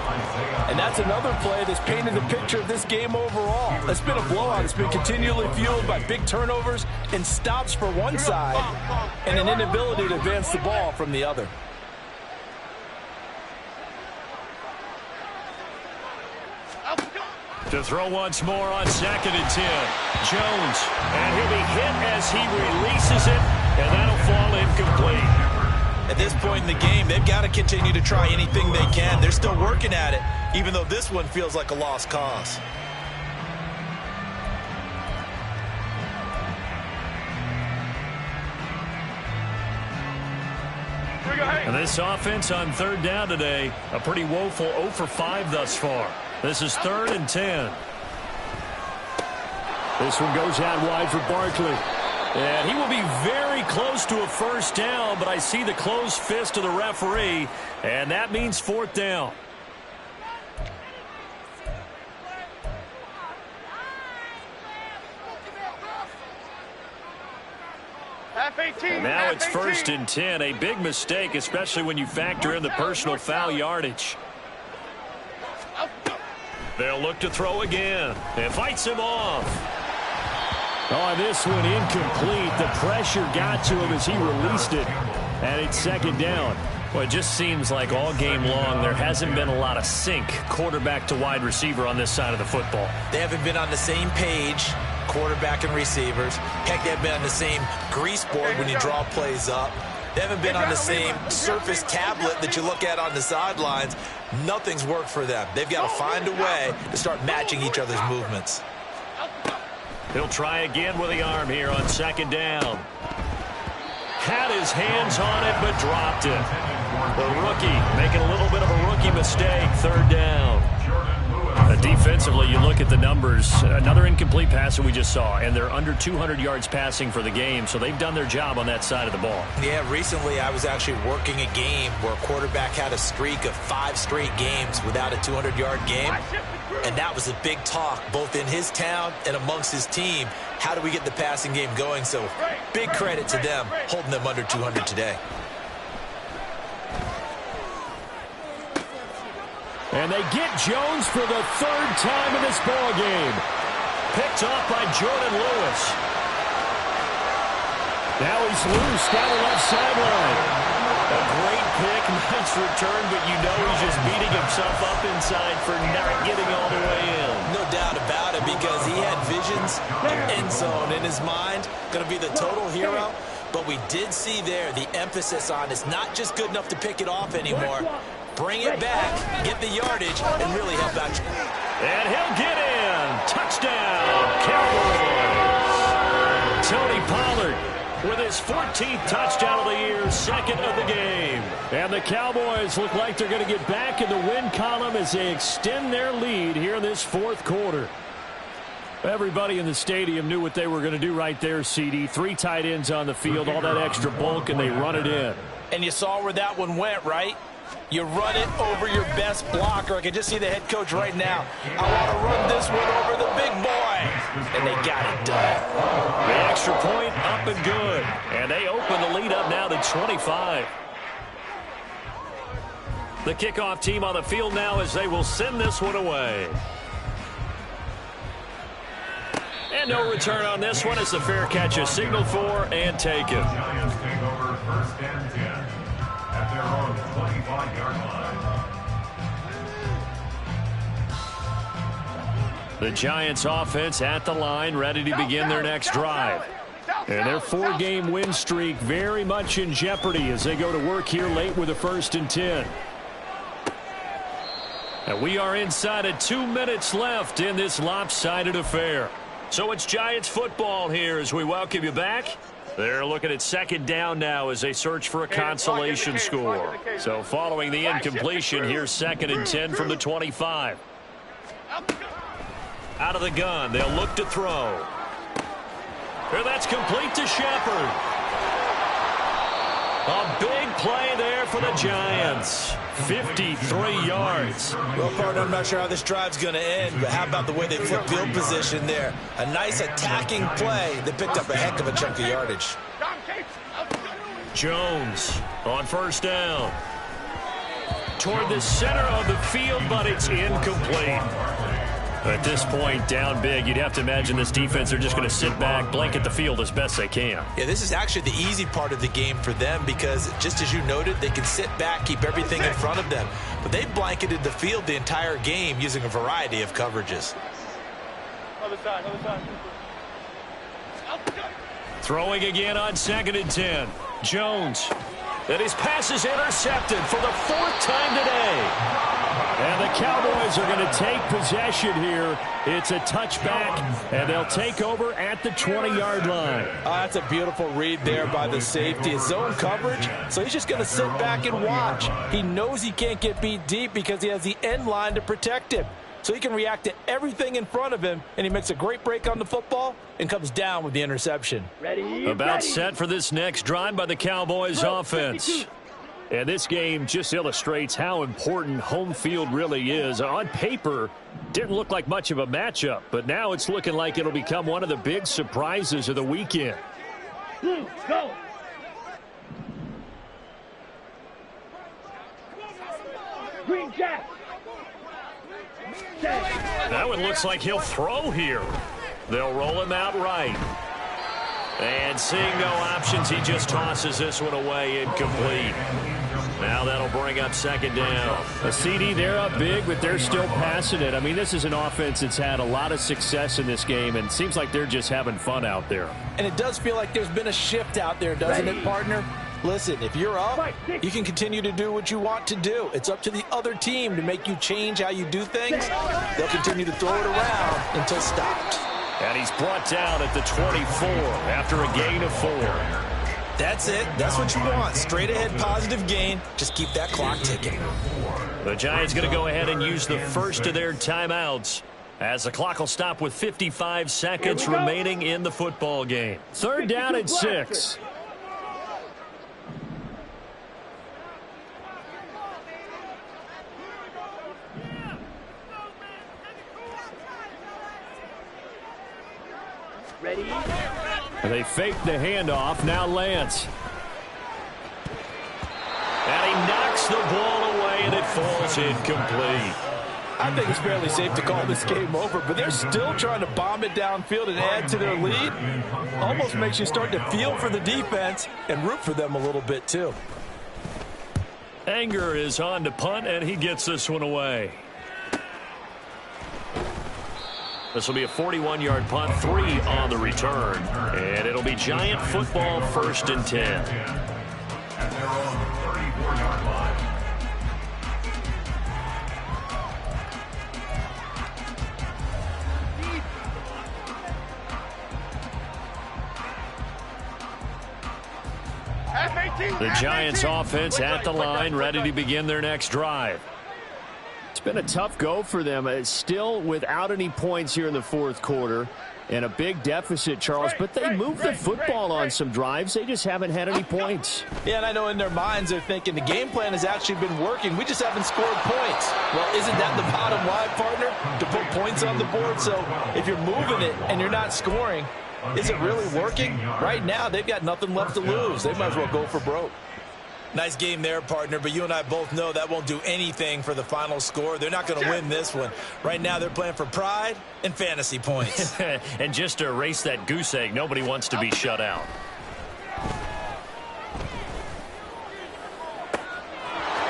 And that's another play that's painted a picture of this game overall. It's been a blowout. It's been continually fueled by big turnovers and stops for one side and an inability to advance the ball from the other. To throw once more on 2nd and 10. Jones. And he'll be hit as he releases it, and that'll fall incomplete. At this point in the game, they've got to continue to try anything they can. They're still working at it, even though this one feels like a lost cause. And this offense on 3rd down today, a pretty woeful 0 for 5 thus far. This is 3rd and 10. This one goes out wide for Barkley. And he will be very close to a 1st down, but I see the closed fist of the referee, and that means 4th down. And now it's 1st and 10, a big mistake, especially when you factor in the personal foul yardage. They'll look to throw again. It fights him off. Oh, this one incomplete. The pressure got to him as he released it. And it's 2nd down. Well, it just seems like all game long there hasn't been a lot of sync quarterback to wide receiver on this side of the football. They haven't been on the same page, quarterback and receivers. Heck, they haven't been on the same grease board when you draw plays up. They haven't been on the same surface tablet that you look at on the sidelines. Nothing's worked for them. They've got to find a way to start matching each other's movements. He'll try again with the arm here on 2nd down. had his hands on it but dropped it. The rookie making a little bit of a rookie mistake, third down. Defensively, you look at the numbers. Another incomplete pass that we just saw, and they're under 200 yards passing for the game, so they've done their job on that side of the ball. Yeah, recently I was actually working a game where a quarterback had a streak of 5 straight games without a 200-yard game, and that was a big talk both in his town and amongst his team. How do we get the passing game going? So big credit to them holding them under 200 today. And they get Jones for the third time in this ball game. Picked off by Jordan Lewis. Now he's loose down the left sideline. A great pick, nice return, but you know he's just beating himself up inside for not getting all the way in. No doubt about it, because he had visions of end zone in his mind. Going to be the total hero. But we did see there the emphasis on it's not just good enough to pick it off anymore. Bring it back, get the yardage, and really help out. And he'll get in. Touchdown, Cowboys. Tony Pollard with his 14th touchdown of the year, second of the game. And the Cowboys look like they're going to get back in the win column as they extend their lead here in this fourth quarter. Everybody in the stadium knew what they were going to do right there, CD. 3 tight ends on the field, all that extra bulk, and they run it in. And you saw where that one went, right? You run it over your best blocker. I can just see the head coach right now. I want to run this one over the big boy. And they got it done. The extra point up and good. And they open the lead up now to 25. The kickoff team on the field now as they will send this one away. And no return on this one as the fair catch is signaled for and taken. Giants take over first and 10 at their own 25-yard line. The Giants offense at the line, ready to begin their next drive. And their 4-game win streak very much in jeopardy as they go to work here late with a 1st and 10. And we are inside of 2 minutes left in this lopsided affair. So it's Giants football here as we welcome you back. They're looking at second down now as they search for a consolation score. So following the incompletion, here's 2nd and 10 from the 25. Out of the gun, they'll look to throw. And that's complete to Shepard. A big play there for the Giants. 53 yards. Well, partner, I'm not sure how this drive's going to end, but how about the way they flip field position there? A nice attacking play that picked up a heck of a chunk of yardage. Jones on 1st down. Toward the center of the field, but it's incomplete. At this point, down big, you'd have to imagine this defense are just going to sit back, blanket the field as best they can. Yeah, this is actually the easy part of the game for them because, just as you noted, they can sit back, keep everything in front of them. But they blanketed the field the entire game using a variety of coverages. Other side, other side. Throwing again on 2nd and 10. Jones. And his pass is intercepted for the 4th time today. And the Cowboys are going to take possession here. It's a touchback, and they'll take over at the 20-yard line. Oh, that's a beautiful read there by the safety. It's zone coverage, so he's just going to sit back and watch. He knows he can't get beat deep because he has the end line to protect him. So he can react to everything in front of him, and he makes a great break on the football and comes down with the interception. About set for this next drive by the Cowboys offense. And this game just illustrates how important home field really is. On paper, didn't look like much of a matchup, but now it's looking like it'll become one of the big surprises of the weekend. Blue, go. Green Jack. That one looks like he'll throw here. They'll roll him out right. And seeing no options, he just tosses this one away incomplete. Now that'll bring up 2nd down. A CD, they're up big, but they're still passing it. I mean, this is an offense that's had a lot of success in this game, and it seems like they're just having fun out there. And it does feel like there's been a shift out there, doesn't it, partner? Listen, if you're up, you can continue to do what you want to do. It's up to the other team to make you change how you do things. They'll continue to throw it around until stopped. And he's brought down at the 24 after a gain of 4. That's it. That's what you want. Straight ahead positive gain. Just keep that clock ticking. The Giants going to go ahead and use the first of their timeouts as the clock will stop with 55 seconds remaining in the football game. 3rd down and 6. Ready? They fake the handoff. Now Lance. And he knocks the ball away, and it falls incomplete. I think it's fairly safe to call this game over, but they're still trying to bomb it downfield and add to their lead. Almost makes you start to feel for the defense and root for them a little bit, too. Anger is on to punt, and he gets this one away. This will be a 41-yard punt, 3 on the return. And it'll be Giant football 1st and 10. At their own 34-yard line. The Giants offense at the line, ready to begin their next drive. It's been a tough go for them. It's still without any points here in the 4th quarter and a big deficit, Charles, but they moved the football on some drives. They just haven't had any points. Yeah, and I know in their minds they're thinking the game plan has actually been working. We just haven't scored points. Well, isn't that the bottom line, partner? To put points on the board. So if you're moving it and you're not scoring, is it really working? Right now, they've got nothing left to lose. They might as well go for broke. Nice game there, partner, but you and I both know that won't do anything for the final score. They're not going to win this one. Right now, they're playing for pride and fantasy points. And just to erase that goose egg, nobody wants to be shut out.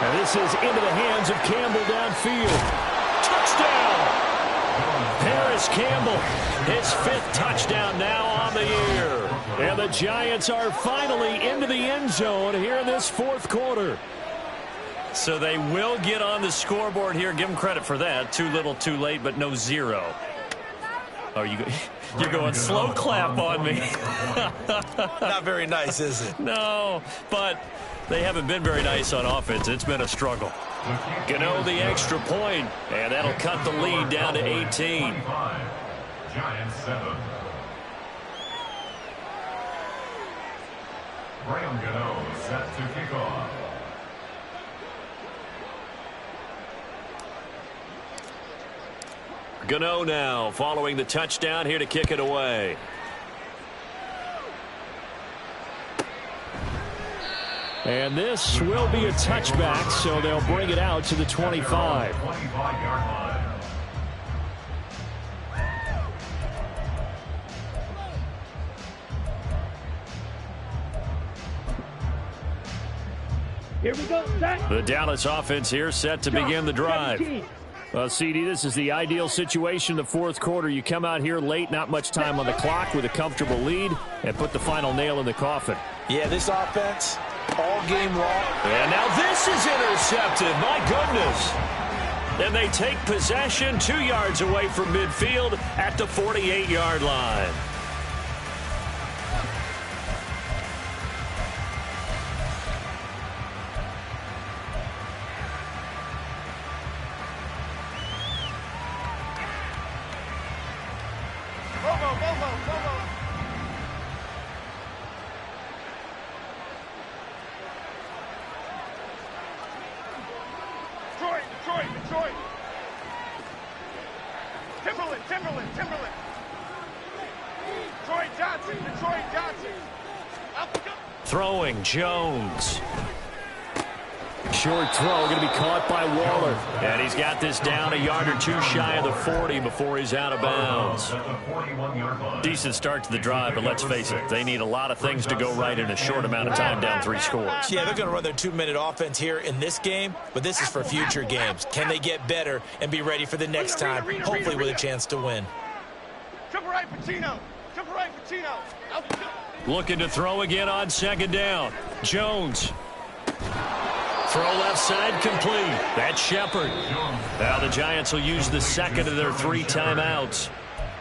And this is into the hands of Campbell downfield. Touchdown! Paris Campbell, his 5th touchdown now on the year. And the Giants are finally into the end zone here in this 4th quarter. So they will get on the scoreboard here. Give them credit for that. Too little, too late, but no 0. Oh, you're going slow clap on me. Not very nice, is it? No, but they haven't been very nice on offense. It's been a struggle. Gano the extra point, and that'll cut the lead down to 18. Giants 7. Graham Gano set to kick off. Gano now following the touchdown here to kick it away. And this will be a touchback, so they'll bring it out to the 25. 25-yard line. Here we go, set. The Dallas offense here set to begin the drive. 17. Well, CD, this is the ideal situation in the 4th quarter. You come out here late, not much time on the clock with a comfortable lead, and put the final nail in the coffin. Yeah, this offense, all game long. And now this is intercepted. My goodness. And they take possession 2 yards away from midfield at the 48-yard line. Detroit. Timberland. Detroit Johnson. Throwing Jones. Short throw going to be caught by Waller. And he's got this down a yard or 2 shy of the 40 before he's out of bounds. Decent start to the drive, but let's face it, they need a lot of things to go right in a short amount of time down 3 scores. Yeah, they're going to run their 2-minute offense here in this game, but this is for future games. Can they get better and be ready for the next time, hopefully with a chance to win? Triple right, Pacino. Looking to throw again on 2nd down. Jones. Throw left side complete. That's Shepard. Now the Giants will use the 2nd of their 3 timeouts.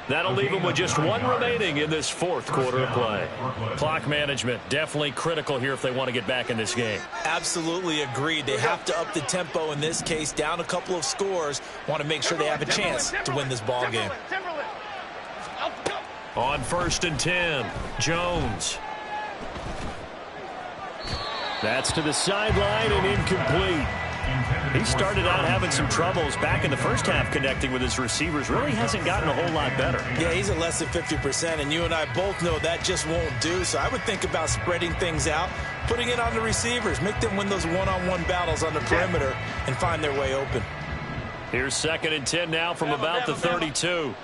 That'll leave them with just one remaining in this fourth quarter of play. Clock management definitely critical here if they want to get back in this game. Absolutely agreed. They have to up the tempo in this case, down a couple of scores. Want to make sure they have a chance to win this ball game. On 1st and 10, Jones. That's to the sideline and incomplete. He started out having some troubles back in the first half connecting with his receivers. Really hasn't gotten a whole lot better. Yeah, he's at less than 50%, and you and I both know that just won't do. So I would think about spreading things out, putting it on the receivers, make them win those one-on-one battles on the perimeter and find their way open. Here's 2nd and 10 now from about the 32.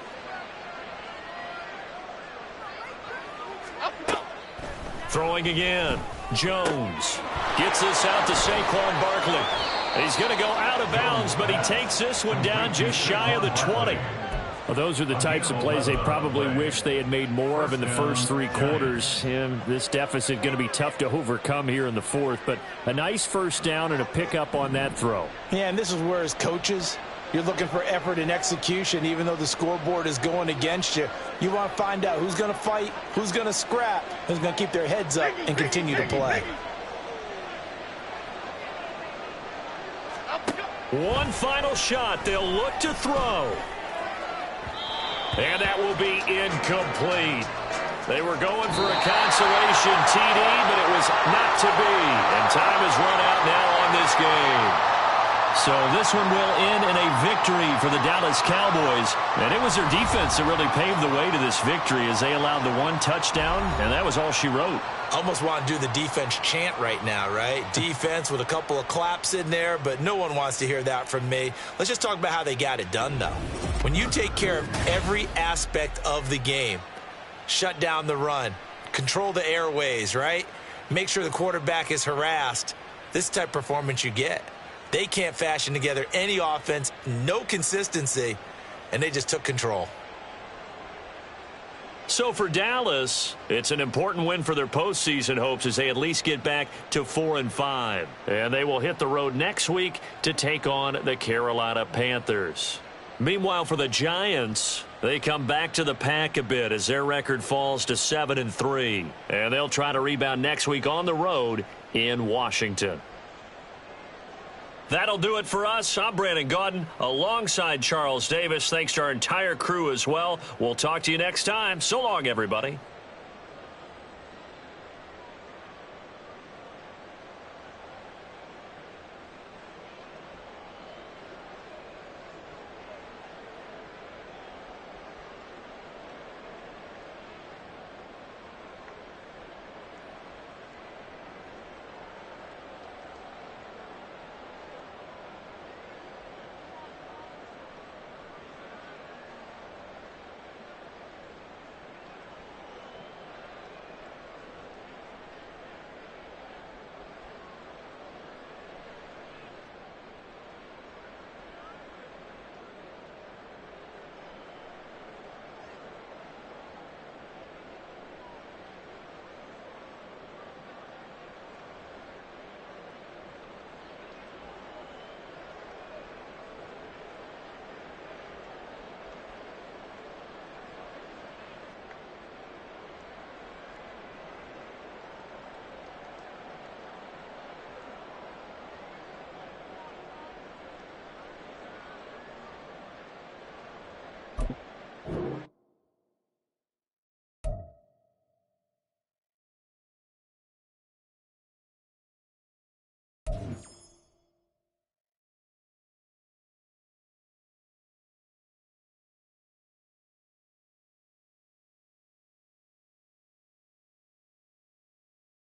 Throwing again. Jones gets this out to Saquon Barkley. He's going to go out of bounds, but he takes this one down just shy of the 20. Well, those are the types of plays they probably wish they had made more of in the first 3 quarters. And this deficit going to be tough to overcome here in the fourth. But a nice first down and a pickup on that throw. Yeah, and this is where as coaches, you're looking for effort and execution, even though the scoreboard is going against you. You want to find out who's going to fight, who's going to scrap, who's going to keep their heads up and continue to play. One final shot. They'll look to throw. And that will be incomplete. They were going for a consolation TD, but it was not to be. And time has run out now on this game. So this one will end in a victory for the Dallas Cowboys. And it was their defense that really paved the way to this victory as they allowed the 1 touchdown, and that was all she wrote. Almost want to do the defense chant right now, right? Defense with a couple of claps in there, but no one wants to hear that from me. Let's just talk about how they got it done, though. When you take care of every aspect of the game, shut down the run, control the airways, right? Make sure the quarterback is harassed. This type of performance you get. They can't fashion together any offense, no consistency, and they just took control. So for Dallas, it's an important win for their postseason hopes as they at least get back to 4-5. And they will hit the road next week to take on the Carolina Panthers. Meanwhile, for the Giants, they come back to the pack a bit as their record falls to 7-3. And they'll try to rebound next week on the road in Washington. That'll do it for us. I'm Brandon Gaudin alongside Charles Davis. Thanks to our entire crew as well. We'll talk to you next time. So long, everybody.